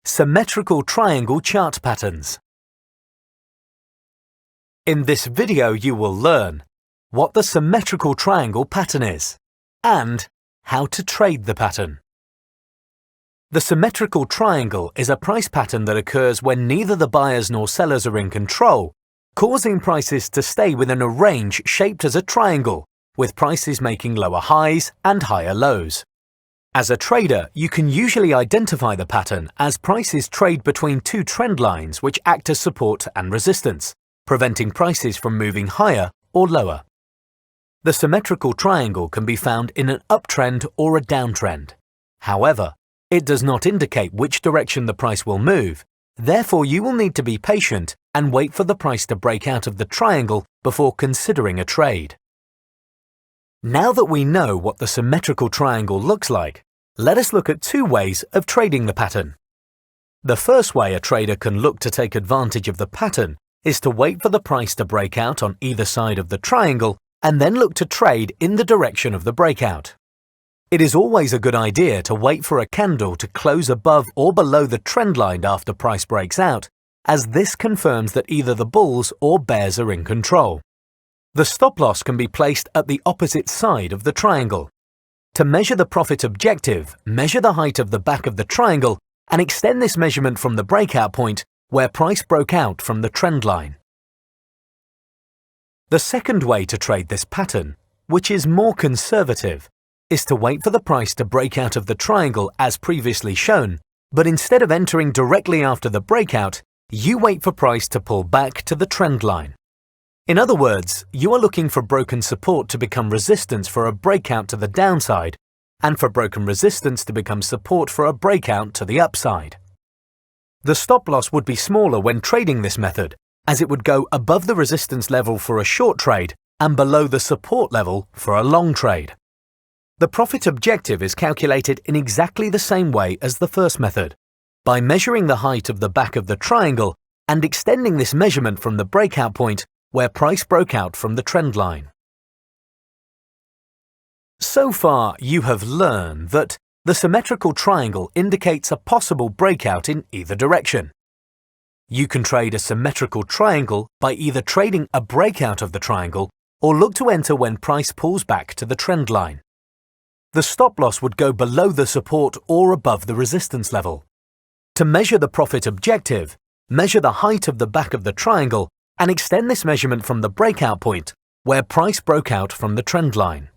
Symmetrical triangle chart patterns. In this video you will learn what the symmetrical triangle pattern is and how to trade the pattern. The symmetrical triangle is a price pattern that occurs when neither the buyers nor sellers are in control, causing prices to stay within a range shaped as a triangle, with prices making lower highs and higher lows. As a trader, you can usually identify the pattern as prices trade between two trend lines which act as support and resistance, preventing prices from moving higher or lower. The symmetrical triangle can be found in an uptrend or a downtrend. However, it does not indicate which direction the price will move. Therefore, you will need to be patient and wait for the price to break out of the triangle before considering a trade. Now that we know what the symmetrical triangle looks like, let us look at two ways of trading the pattern. The first way a trader can look to take advantage of the pattern is to wait for the price to break out on either side of the triangle and then look to trade in the direction of the breakout. It is always a good idea to wait for a candle to close above or below the trend line after price breaks out, as this confirms that either the bulls or bears are in control. The stop loss can be placed at the opposite side of the triangle. To measure the profit objective, measure the height of the back of the triangle and extend this measurement from the breakout point where price broke out from the trend line. The second way to trade this pattern, which is more conservative, is to wait for the price to break out of the triangle as previously shown, but instead of entering directly after the breakout, you wait for price to pull back to the trend line. In other words, you are looking for broken support to become resistance for a breakout to the downside, and for broken resistance to become support for a breakout to the upside. The stop loss would be smaller when trading this method, as it would go above the resistance level for a short trade and below the support level for a long trade. The profit objective is calculated in exactly the same way as the first method, by measuring the height of the back of the triangle and extending this measurement from the breakout point where price broke out from the trend line. So far, you have learned that the symmetrical triangle indicates a possible breakout in either direction. You can trade a symmetrical triangle by either trading a breakout of the triangle or look to enter when price pulls back to the trend line. The stop loss would go below the support or above the resistance level. To measure the profit objective, measure the height of the back of the triangle and extend this measurement from the breakout point where price broke out from the trend line.